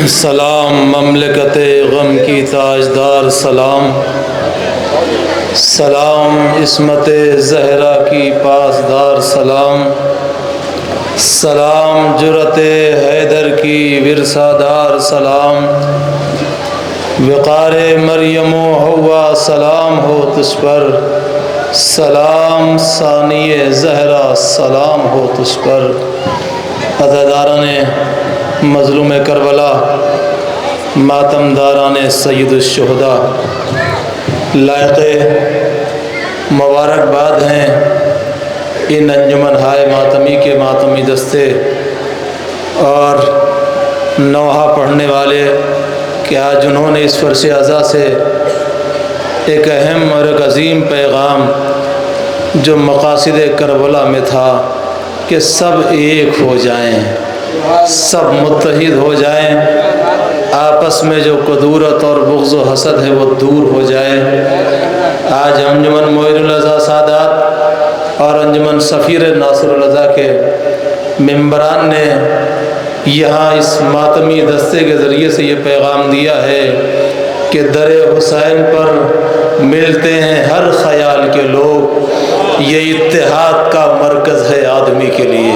سلام مملکت غم کی تاجدار سلام، سلام عصمت زہرا کی پاسدار سلام، سلام جرأت حیدر کی ورثہ سلام، وقار مریم و حوا سلام ہو تجھ پر، سلام ثانی زہرا سلام ہو تجھ پر۔ عزاداران مظلوم کربلا، ماتم داران سید الشہداء، لائق مبارکباد ہیں ان انجمن ہائے ماتمی کے ماتمی دستے اور نوحہ پڑھنے والے کہ آج انہوں نے اس فرش عزا سے ایک اہم اور ایک عظیم پیغام جو مقاصد کربلا میں تھا کہ سب ایک ہو جائیں، سب متحد ہو جائیں، آپس میں جو قدورت اور بغض و حسد ہے وہ دور ہو جائے۔ آج انجمن معین الرضا سادات اور انجمن سفیر ناصر الرضا کے ممبران نے یہاں اس ماتمی دستے کے ذریعے سے یہ پیغام دیا ہے کہ در حسین پر ملتے ہیں ہر خیال کے لوگ، یہ اتحاد کا مرکز ہے آدمی کے لیے۔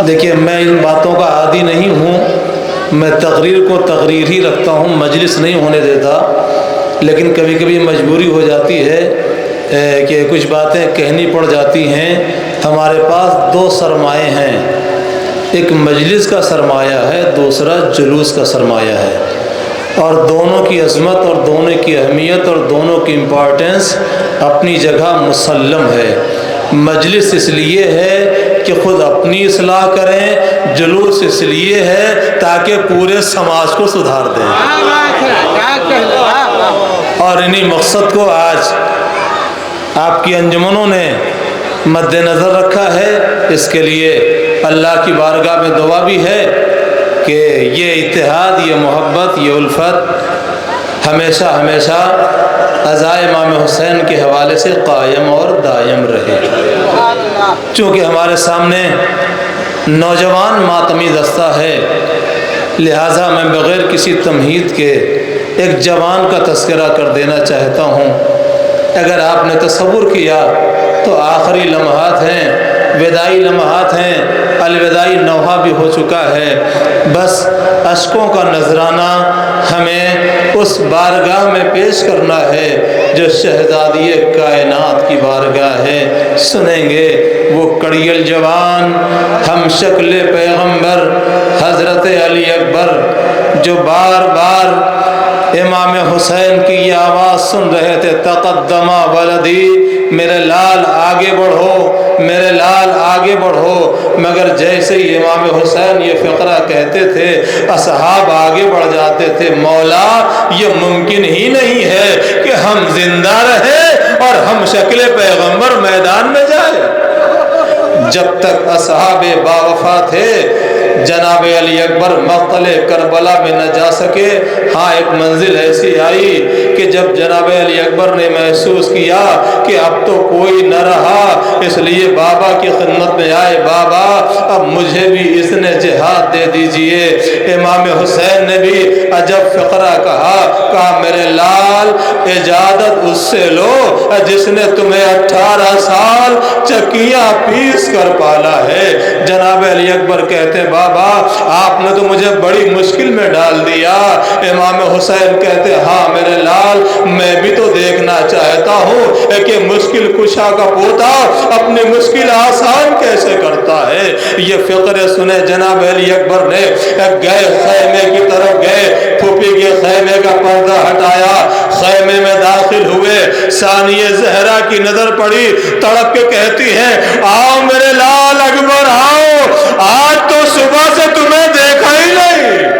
دیکھیے، میں ان باتوں کا عادی نہیں ہوں، میں تقریر کو تقریر ہی رکھتا ہوں، مجلس نہیں ہونے دیتا، لیکن کبھی کبھی مجبوری ہو جاتی ہے کہ کچھ باتیں کہنی پڑ جاتی ہیں۔ ہمارے پاس دو سرمایے ہیں، ایک مجلس کا سرمایہ ہے، دوسرا جلوس کا سرمایہ ہے، اور دونوں کی عظمت اور دونوں کی اہمیت اور دونوں کی امپورٹنس اپنی جگہ مسلم ہے۔ مجلس اس لیے ہے کہ خود اپنی اصلاح کریں، جلوس اس لیے ہے تاکہ پورے سماج کو سدھار دیں، اور انہی مقصد کو آج آپ کی انجمنوں نے مد نظر رکھا ہے۔ اس کے لیے اللہ کی بارگاہ میں دعا بھی ہے کہ یہ اتحاد، یہ محبت، یہ الفت ہمیشہ ہمیشہ عزائے امام حسین کے حوالے سے قائم اور دائم رہے۔ چونکہ ہمارے سامنے نوجوان ماتمی دستہ ہے، لہٰذا میں بغیر کسی تمہید کے ایک جوان کا تذکرہ کر دینا چاہتا ہوں۔ اگر آپ نے تصور کیا تو آخری لمحات ہیں، وداعی لمحات ہیں، الوداعی نوحہ بھی ہو چکا ہے، بس اشکوں کا نذرانہ ہمیں اس بارگاہ میں پیش کرنا ہے جو شہزادی کائنات کی بارگاہ ہے۔ سنیں گے وہ کڑیل جوان ہم شکل پیغمبر حضرت علی اکبر، جو بار بار امام حسین کی یہ آواز سن رہے تھے، تقدمہ ولدی، میرے لال آگے بڑھو، میرے لال آگے بڑھو، مگر جیسے ہی امام حسین یہ فقرہ کہتے تھے اصحاب آگے بڑھ جاتے تھے۔ مولا، یہ ممکن ہی نہیں ہے کہ ہم زندہ رہیں اور ہم شکل پیغمبر میدان میں جائیں۔ جب تک اصحاب باوفا تھے جناب علی اکبر مقتل کربلا میں نہ جا سکے۔ ہاں، ایک منزل ایسی آئی کہ جب جناب علی اکبر نے محسوس کیا کہ اب تو کوئی نہ رہا، اس لیے بابا کی خدمت میں آئے، بابا اب مجھے بھی اس نے جہاد دے دیجئے۔ امام حسین نے بھی عجب فقرہ کہا میرے لال، اجازت اس سے لو جس نے تمہیں 18 سال چکیاں پیس کر پالا ہے۔ جناب علی اکبر کہتے ہیں بابا آپ نے تو مجھے بڑی مشکل میں ڈال دیا۔ امام حسین کہتے ہاں میرے لال، میں بھی تو دیکھنا چاہتا ہوں کہ مشکل کشا کا پوتا اپنی مشکل آسان کیسے کرتا ہے۔ یہ فقرے سنے جناب علی اکبر نے گئے خیمے کی طرف گئے، پھوپھی کے خیمے کا پردہ ہٹایا، خیمے میں داخل ہوئے، ثانی زہرا کی نظر پڑی، تڑپ کے کہتی ہیں آؤ میرے لال اکبر آؤ، آج تو صبح سے تمہیں دیکھا ہی نہیں۔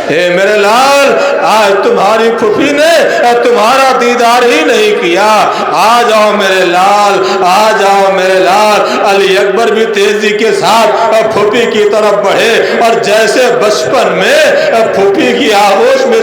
اے میرے لال، آج تمہاری پھوپھی نے تمہارا دیدار ہی نہیں کیا، آ جاؤ میرے لال، آ جاؤ میرے لال۔ علی اکبر بھی تیزی کے ساتھ پھوپھی کی طرف بڑھے، اور جیسے بچپن میں پھوپھی کی آغوش میں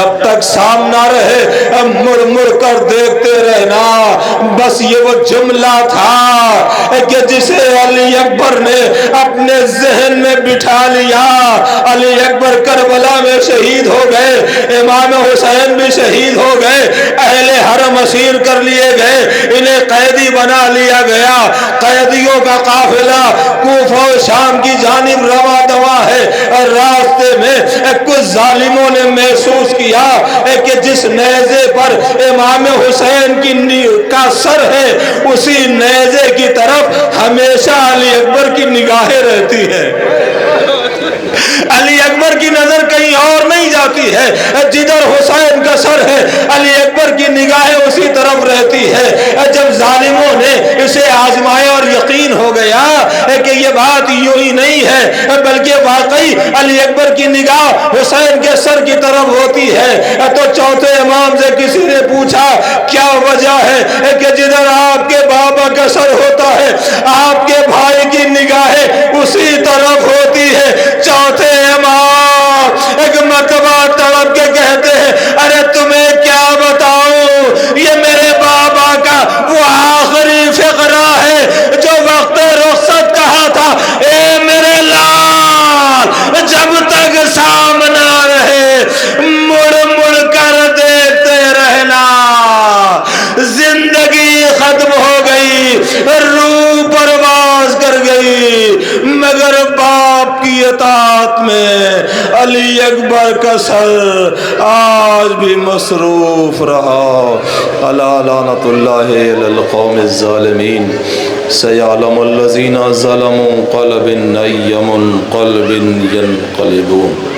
جب تک سامنا رہے مڑ مڑ کر دیکھتے رہنا۔ بس یہ وہ جملہ تھا کہ جسے علی اکبر نے اپنے ذہن میں بٹھا لیا۔ علی اکبر کربلا میں شہید ہو گئے، امام حسین بھی شہید ہو گئے، اہل حرم اسیر کر لیے گئے، انہیں قیدی بنا لیا گیا۔ قیدیوں کا قافلہ کوفہ و شام کی جانب رواں دواں ہے، اور راستے میں کچھ ظالموں نے محسوس کیا کہ جس نیزے پر امام حسین کا سر ہے اسی نیزے کی طرف ہمیشہ علی اکبر کی نگاہیں رہتی ہیں۔ علی اکبر کی نظر کہیں اور نہیں جاتی ہے، جدھر حسین کا سر ہے علی اکبر کی نگاہیں اسی طرف رہتی ہے۔ جب ظالموں نے اسے آزمایا اور یقین ہو گیا کہ یہ بات یوں ہی نہیں ہے بلکہ واقعی علی اکبر کی نگاہ حسین کے سر کی طرف ہوتی ہے، تو چوتھے امام سے کسی نے پوچھا کیا وجہ ہے کہ جدھر آپ کے بابا کا سر ہوتا ہے آپ کے بھائی کی نگاہیں اسی طرف ہوتی ہے۔ چوتھے امام ایک مرتبہ تڑپ کے کہتے ہیں ارے تمہیں کیا بتاؤں، یہ میرے بابا کا وہ آخری فقرہ ہے جو وقت رخصت کہا تھا، اے میرے لال جب تک سامنا رہے مڑ مڑ کر دیکھتے رہنا۔ زندگی ختم ہو گئی، روح پرواز کر گئی، مگر باپ کی اطاعت میں علی اکبر کا سر آج بھی مصروف رہا۔ الا لعنت اللہ علی القوم الظالمین، سیعلم الذین ظلموا قلب ای منقلب ینقلبون۔